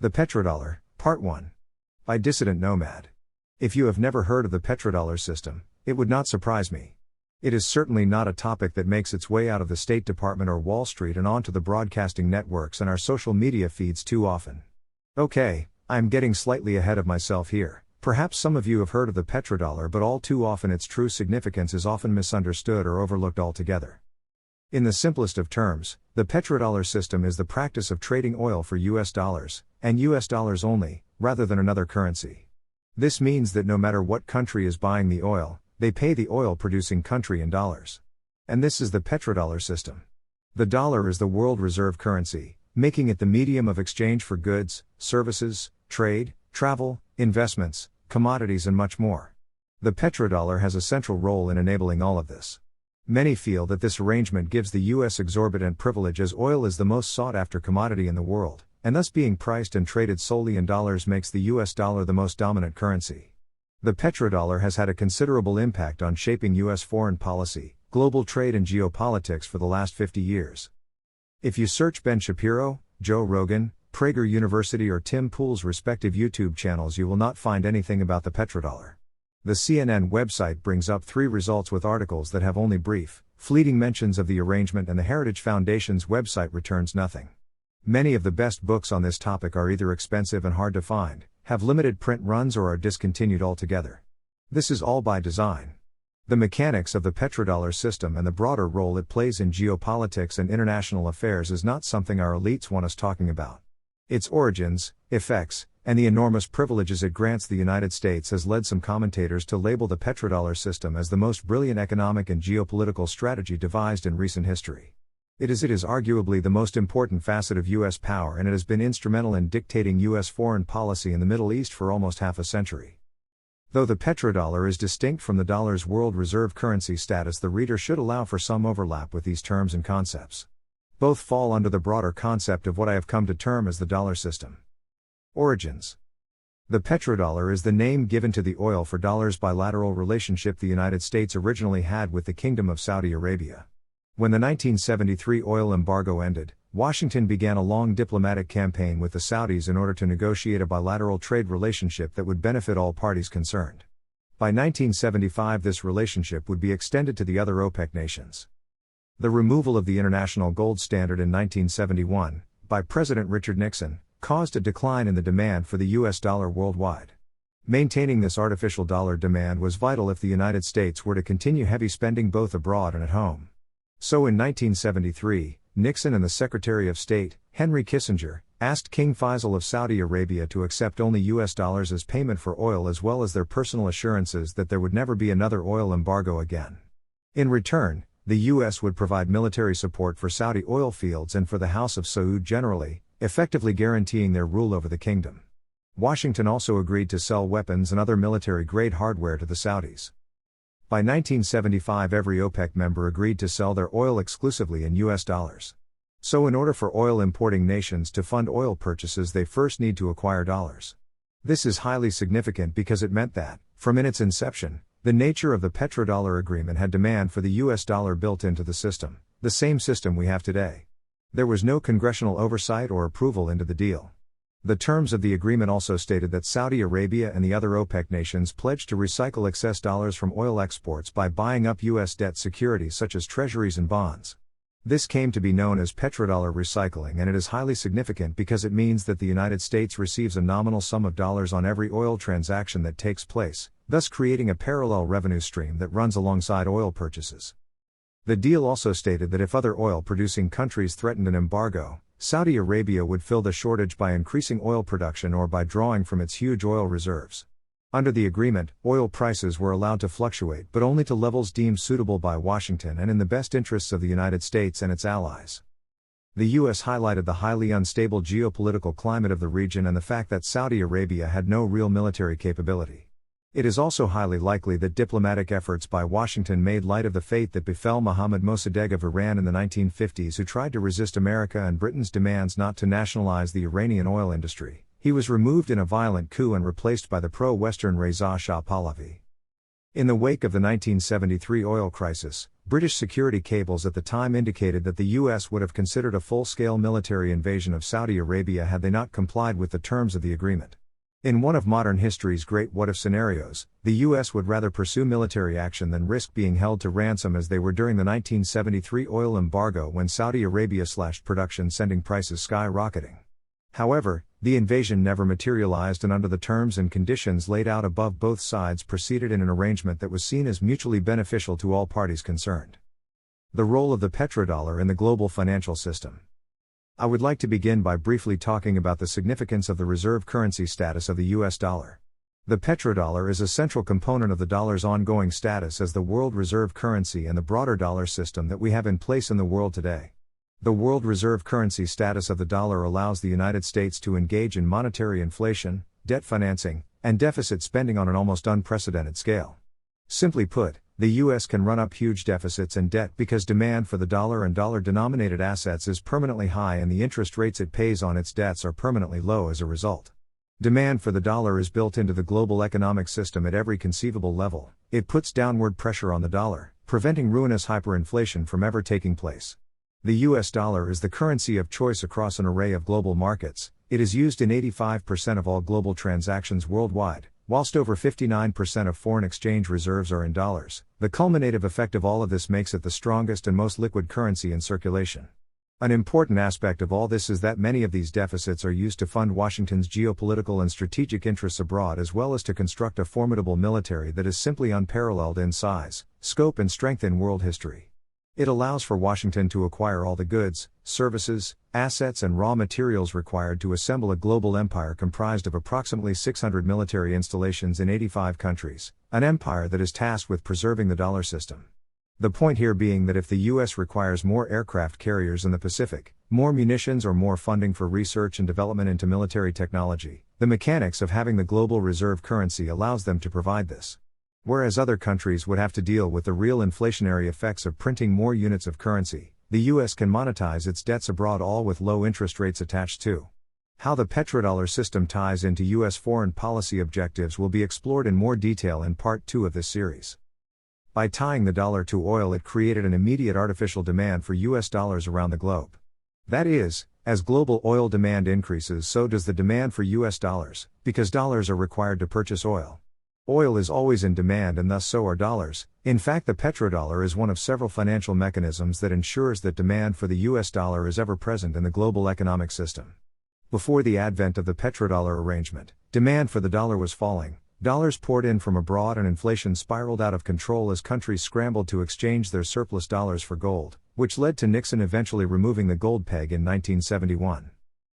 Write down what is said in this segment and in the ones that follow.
The Petrodollar, Part 1. By Dissident Nomad. If you have never heard of the petrodollar system, it would not surprise me. It is certainly not a topic that makes its way out of the State Department or Wall Street and onto the broadcasting networks and our social media feeds too often. Okay, I am getting slightly ahead of myself here. Perhaps some of you have heard of the petrodollar, but all too often its true significance is often misunderstood or overlooked altogether. In the simplest of terms, the petrodollar system is the practice of trading oil for US dollars, and US dollars only, rather than another currency. This means that no matter what country is buying the oil, they pay the oil-producing country in dollars. And this is the petrodollar system. The dollar is the world reserve currency, making it the medium of exchange for goods, services, trade, travel, investments, commodities and much more. The petrodollar has a central role in enabling all of this. Many feel that this arrangement gives the U.S. exorbitant privilege as oil is the most sought-after commodity in the world, and thus being priced and traded solely in dollars makes the U.S. dollar the most dominant currency. The petrodollar has had a considerable impact on shaping U.S. foreign policy, global trade and geopolitics for the last 50 years. If you search Ben Shapiro, Joe Rogan, Prager University or Tim Pool's respective YouTube channels, you will not find anything about the petrodollar. The CNN website brings up 3 results with articles that have only brief, fleeting mentions of the arrangement, and the Heritage Foundation's website returns nothing. Many of the best books on this topic are either expensive and hard to find, have limited print runs, or are discontinued altogether. This is all by design. The mechanics of the petrodollar system and the broader role it plays in geopolitics and international affairs is not something our elites want us talking about. Its origins, effects, and the enormous privileges it grants the United States has led some commentators to label the petrodollar system as the most brilliant economic and geopolitical strategy devised in recent history. It is arguably the most important facet of U.S. power, and it has been instrumental in dictating U.S. foreign policy in the Middle East for almost half a century. Though the petrodollar is distinct from the dollar's world reserve currency status, the reader should allow for some overlap with these terms and concepts. Both fall under the broader concept of what I have come to term as the dollar system. Origins. The petrodollar is the name given to the oil for dollars bilateral relationship the United States originally had with the Kingdom of Saudi Arabia. When the 1973 oil embargo ended, Washington began a long diplomatic campaign with the Saudis in order to negotiate a bilateral trade relationship that would benefit all parties concerned. By 1975, this relationship would be extended to the other OPEC nations. The removal of the international gold standard in 1971, by President Richard Nixon, caused a decline in the demand for the US dollar worldwide. Maintaining this artificial dollar demand was vital if the United States were to continue heavy spending both abroad and at home. So in 1973, Nixon and the Secretary of State, Henry Kissinger, asked King Faisal of Saudi Arabia to accept only US dollars as payment for oil, as well as their personal assurances that there would never be another oil embargo again. In return, the US would provide military support for Saudi oil fields and for the House of Saud generally, effectively guaranteeing their rule over the kingdom. Washington also agreed to sell weapons and other military-grade hardware to the Saudis. By 1975, every OPEC member agreed to sell their oil exclusively in US dollars. So in order for oil importing nations to fund oil purchases, they first need to acquire dollars. This is highly significant because it meant that, from its inception, the nature of the petrodollar agreement had demand for the US dollar built into the system, the same system we have today. There was no congressional oversight or approval into the deal. The terms of the agreement also stated that Saudi Arabia and the other OPEC nations pledged to recycle excess dollars from oil exports by buying up U.S. debt securities such as treasuries and bonds. This came to be known as petrodollar recycling, and it is highly significant because it means that the United States receives a nominal sum of dollars on every oil transaction that takes place, thus creating a parallel revenue stream that runs alongside oil purchases. The deal also stated that if other oil-producing countries threatened an embargo, Saudi Arabia would fill the shortage by increasing oil production or by drawing from its huge oil reserves. Under the agreement, oil prices were allowed to fluctuate, but only to levels deemed suitable by Washington and in the best interests of the United States and its allies. The U.S. highlighted the highly unstable geopolitical climate of the region and the fact that Saudi Arabia had no real military capability. It is also highly likely that diplomatic efforts by Washington made light of the fate that befell Mohammad Mossadegh of Iran in the 1950s, who tried to resist America and Britain's demands not to nationalize the Iranian oil industry. He was removed in a violent coup and replaced by the pro-Western Reza Shah Pahlavi. In the wake of the 1973 oil crisis, British security cables at the time indicated that the US would have considered a full-scale military invasion of Saudi Arabia had they not complied with the terms of the agreement. In one of modern history's great what-if scenarios, the US would rather pursue military action than risk being held to ransom as they were during the 1973 oil embargo when Saudi Arabia slashed production, sending prices skyrocketing. However, the invasion never materialized, and under the terms and conditions laid out above, both sides proceeded in an arrangement that was seen as mutually beneficial to all parties concerned. The role of the petrodollar in the global financial system. I would like to begin by briefly talking about the significance of the reserve currency status of the US dollar. The petrodollar is a central component of the dollar's ongoing status as the world reserve currency and the broader dollar system that we have in place in the world today. The world reserve currency status of the dollar allows the United States to engage in monetary inflation, debt financing, and deficit spending on an almost unprecedented scale. Simply put, the US can run up huge deficits and debt because demand for the dollar and dollar-denominated assets is permanently high, and the interest rates it pays on its debts are permanently low as a result. Demand for the dollar is built into the global economic system at every conceivable level. It puts downward pressure on the dollar, preventing ruinous hyperinflation from ever taking place. The US dollar is the currency of choice across an array of global markets. It is used in 85% of all global transactions worldwide, whilst over 59% of foreign exchange reserves are in dollars. The culminative effect of all of this makes it the strongest and most liquid currency in circulation. An important aspect of all this is that many of these deficits are used to fund Washington's geopolitical and strategic interests abroad, as well as to construct a formidable military that is simply unparalleled in size, scope, and strength in world history. It allows for Washington to acquire all the goods, services, assets, and raw materials required to assemble a global empire comprised of approximately 600 military installations in 85 countries, an empire that is tasked with preserving the dollar system. The point here being that if the US requires more aircraft carriers in the Pacific, more munitions, or more funding for research and development into military technology, the mechanics of having the global reserve currency allows them to provide this. Whereas other countries would have to deal with the real inflationary effects of printing more units of currency, the US can monetize its debts abroad, all with low interest rates attached too. How the petrodollar system ties into US foreign policy objectives will be explored in more detail in Part 2 of this series. By tying the dollar to oil, it created an immediate artificial demand for US dollars around the globe. That is, as global oil demand increases, so does the demand for US dollars, because dollars are required to purchase oil. Oil is always in demand, and thus so are dollars. In fact, the petrodollar is one of several financial mechanisms that ensures that demand for the US dollar is ever present in the global economic system. Before the advent of the petrodollar arrangement, demand for the dollar was falling. Dollars poured in from abroad and inflation spiraled out of control as countries scrambled to exchange their surplus dollars for gold, which led to Nixon eventually removing the gold peg in 1971.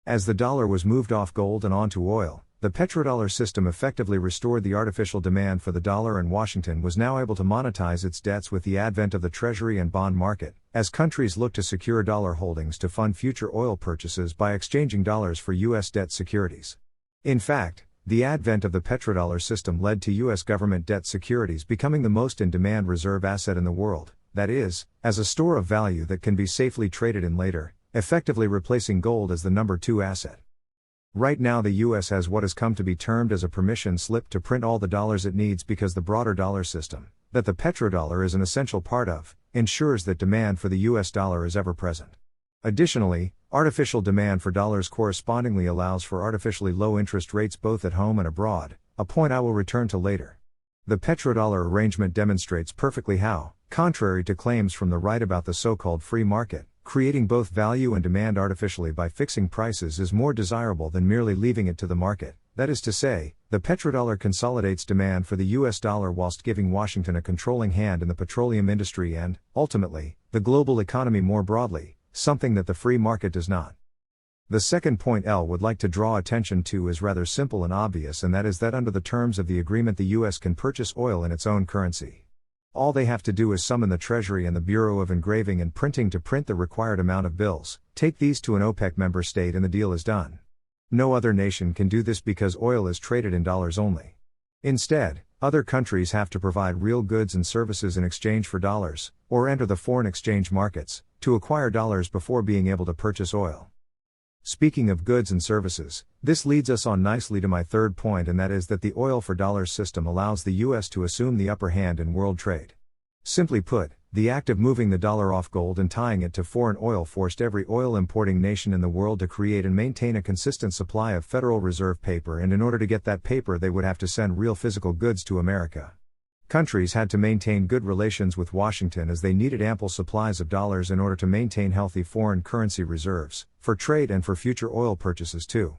As the dollar was moved off gold and onto oil, the petrodollar system effectively restored the artificial demand for the dollar, and Washington was now able to monetize its debts with the advent of the Treasury and bond market, as countries looked to secure dollar holdings to fund future oil purchases by exchanging dollars for US debt securities. In fact, the advent of the petrodollar system led to US government debt securities becoming the most in-demand reserve asset in the world, that is, as a store of value that can be safely traded in later, effectively replacing gold as the number 2 asset. Right now the US has what has come to be termed as a permission slip to print all the dollars it needs, because the broader dollar system, that the petrodollar is an essential part of, ensures that demand for the US dollar is ever present. Additionally, artificial demand for dollars correspondingly allows for artificially low interest rates both at home and abroad, a point I will return to later. The petrodollar arrangement demonstrates perfectly how, contrary to claims from the right about the so-called free market, creating both value and demand artificially by fixing prices is more desirable than merely leaving it to the market. That is to say, the petrodollar consolidates demand for the US dollar whilst giving Washington a controlling hand in the petroleum industry and, ultimately, the global economy more broadly, something that the free market does not. The second point L would like to draw attention to is rather simple and obvious, and that is that under the terms of the agreement the US can purchase oil in its own currency. All they have to do is summon the Treasury and the Bureau of Engraving and Printing to print the required amount of bills, take these to an OPEC member state, and the deal is done. No other nation can do this because oil is traded in dollars only. Instead, other countries have to provide real goods and services in exchange for dollars, or enter the foreign exchange markets, to acquire dollars before being able to purchase oil. Speaking of goods and services, this leads us on nicely to my third point, and that is that the oil for dollars system allows the US to assume the upper hand in world trade. Simply put, The act of moving the dollar off gold and tying it to foreign oil forced every oil importing nation in the world to create and maintain a consistent supply of Federal Reserve paper, and in order to get that paper they would have to send real physical goods to America. Countries had to maintain good relations with Washington as they needed ample supplies of dollars in order to maintain healthy foreign currency reserves, for trade and for future oil purchases too.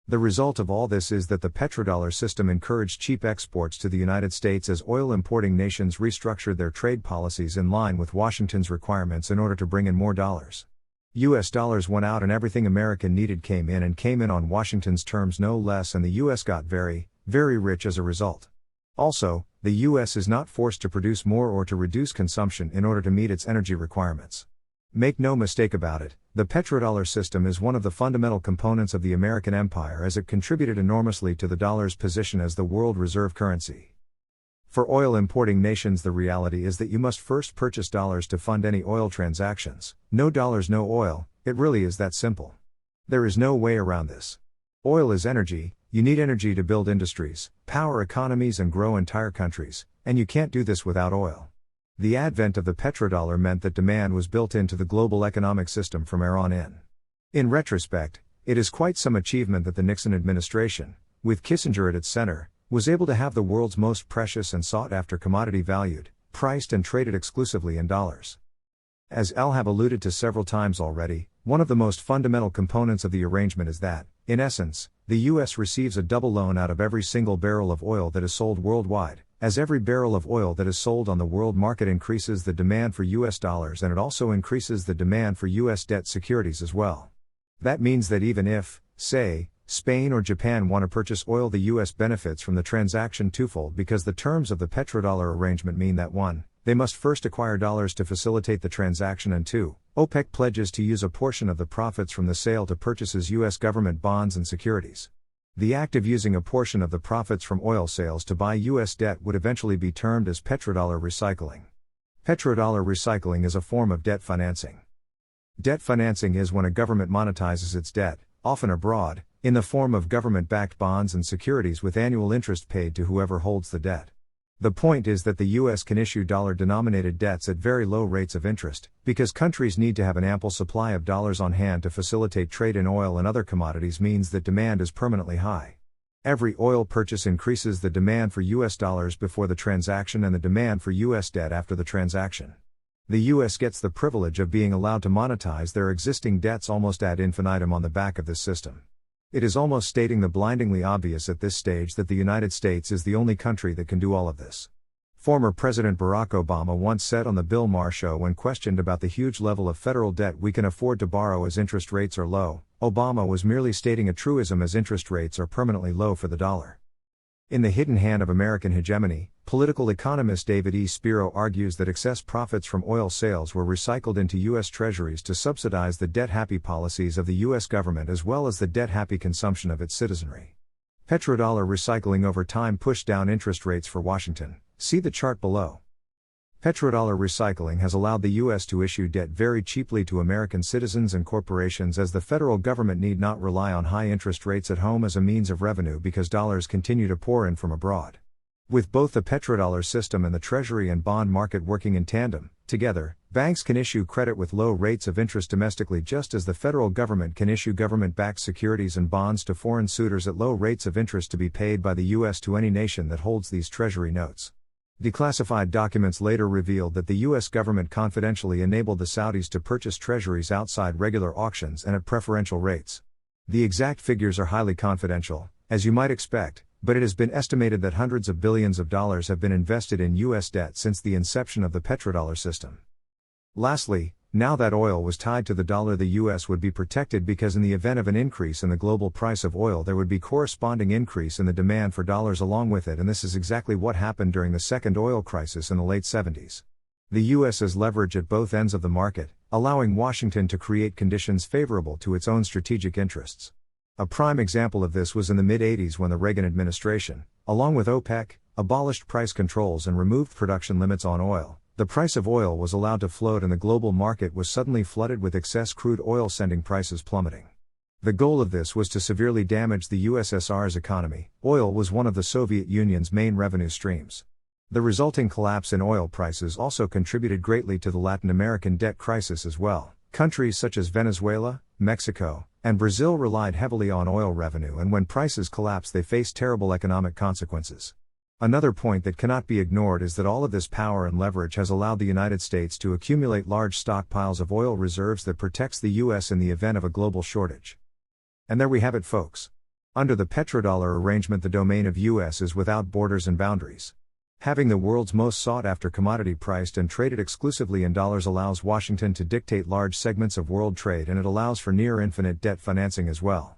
The result of all this is that the petrodollar system encouraged cheap exports to the United States as oil importing nations restructured their trade policies in line with Washington's requirements in order to bring in more dollars. US dollars went out and everything America needed came in, and came in on Washington's terms no less, and the US got very, very rich as a result. Also, the US is not forced to produce more or to reduce consumption in order to meet its energy requirements. Make no mistake about it, the petrodollar system is one of the fundamental components of the American empire, as it contributed enormously to the dollar's position as the world reserve currency. For oil importing nations, the reality is that you must first purchase dollars to fund any oil transactions. No dollars, no oil. It really is that simple. There is no way around this. Oil is energy. You need energy to build industries, power economies and grow entire countries, and you can't do this without oil. The advent of the petrodollar meant that demand was built into the global economic system from there on in. In retrospect, it is quite some achievement that the Nixon administration, with Kissinger at its center, was able to have the world's most precious and sought-after commodity valued, priced and traded exclusively in dollars. As I'll have alluded to several times already, one of the most fundamental components of the arrangement is that, in essence, the U.S. receives a double loan out of every single barrel of oil that is sold worldwide. As every barrel of oil that is sold on the world market increases the demand for US dollars, and it also increases the demand for US debt securities as well. That means that even if, say, Spain or Japan want to purchase oil, the US benefits from the transaction twofold, because the terms of the petrodollar arrangement mean that 1, they must first acquire dollars to facilitate the transaction, and 2, OPEC pledges to use a portion of the profits from the sale to purchases US government bonds and securities. The act of using a portion of the profits from oil sales to buy U.S. debt would eventually be termed as petrodollar recycling. Petrodollar recycling is a form of debt financing. Debt financing is when a government monetizes its debt, often abroad, in the form of government-backed bonds and securities with annual interest paid to whoever holds the debt. The point is that the U.S. can issue dollar-denominated debts at very low rates of interest, because countries need to have an ample supply of dollars on hand to facilitate trade in oil and other commodities, means that demand is permanently high. Every oil purchase increases the demand for U.S. dollars before the transaction and the demand for U.S. debt after the transaction. The U.S. gets the privilege of being allowed to monetize their existing debts almost ad infinitum on the back of this system. It is almost stating the blindingly obvious at this stage that the United States is the only country that can do all of this. Former President Barack Obama once said on the Bill Maher Show, when questioned about the huge level of federal debt we can afford to borrow as interest rates are low, Obama was merely stating a truism, as interest rates are permanently low for the dollar. In The Hidden Hand of American Hegemony, political economist David E. Spiro argues that excess profits from oil sales were recycled into U.S. treasuries to subsidize the debt-happy policies of the U.S. government as well as the debt-happy consumption of its citizenry. Petrodollar recycling over time pushed down interest rates for Washington. See the chart below. Petrodollar recycling has allowed the U.S. to issue debt very cheaply to American citizens and corporations, as the federal government need not rely on high interest rates at home as a means of revenue, because dollars continue to pour in from abroad. With both the petrodollar system and the Treasury and bond market working in tandem, together, banks can issue credit with low rates of interest domestically, just as the federal government can issue government-backed securities and bonds to foreign suitors at low rates of interest to be paid by the U.S. to any nation that holds these Treasury notes. Declassified documents later revealed that the U.S. government confidentially enabled the Saudis to purchase treasuries outside regular auctions and at preferential rates. The exact figures are highly confidential, as you might expect, but it has been estimated that hundreds of billions of dollars have been invested in U.S. debt since the inception of the petrodollar system. Lastly, now that oil was tied to the dollar, the U.S. would be protected, because in the event of an increase in the global price of oil there would be corresponding increase in the demand for dollars along with it, and this is exactly what happened during the second oil crisis in the late 70s. The U.S. is leverage at both ends of the market, allowing Washington to create conditions favorable to its own strategic interests. A prime example of this was in the mid-80s when the Reagan administration, along with OPEC, abolished price controls and removed production limits on oil. The price of oil was allowed to float and the global market was suddenly flooded with excess crude oil, sending prices plummeting. The goal of this was to severely damage the USSR's economy. Oil was one of the Soviet Union's main revenue streams. The resulting collapse in oil prices also contributed greatly to the Latin American debt crisis as well. Countries such as Venezuela, Mexico, and Brazil relied heavily on oil revenue, and when prices collapsed they faced terrible economic consequences. Another point that cannot be ignored is that all of this power and leverage has allowed the United States to accumulate large stockpiles of oil reserves that protects the US in the event of a global shortage. And there we have it, folks. Under the petrodollar arrangement, the domain of US is without borders and boundaries. Having the world's most sought-after commodity priced and traded exclusively in dollars allows Washington to dictate large segments of world trade, and it allows for near-infinite debt financing as well.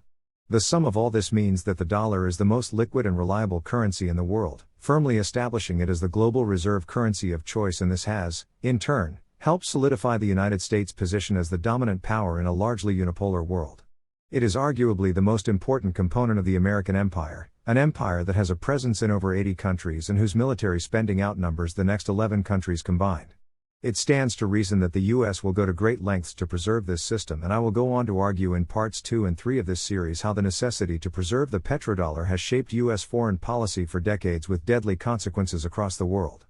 The sum of all this means that the dollar is the most liquid and reliable currency in the world, firmly establishing it as the global reserve currency of choice, and this has, in turn, helped solidify the United States' position as the dominant power in a largely unipolar world. It is arguably the most important component of the American empire, an empire that has a presence in over 80 countries and whose military spending outnumbers the next 11 countries combined. It stands to reason that the US will go to great lengths to preserve this system, and I will go on to argue in parts 2 and 3 of this series how the necessity to preserve the petrodollar has shaped US foreign policy for decades with deadly consequences across the world.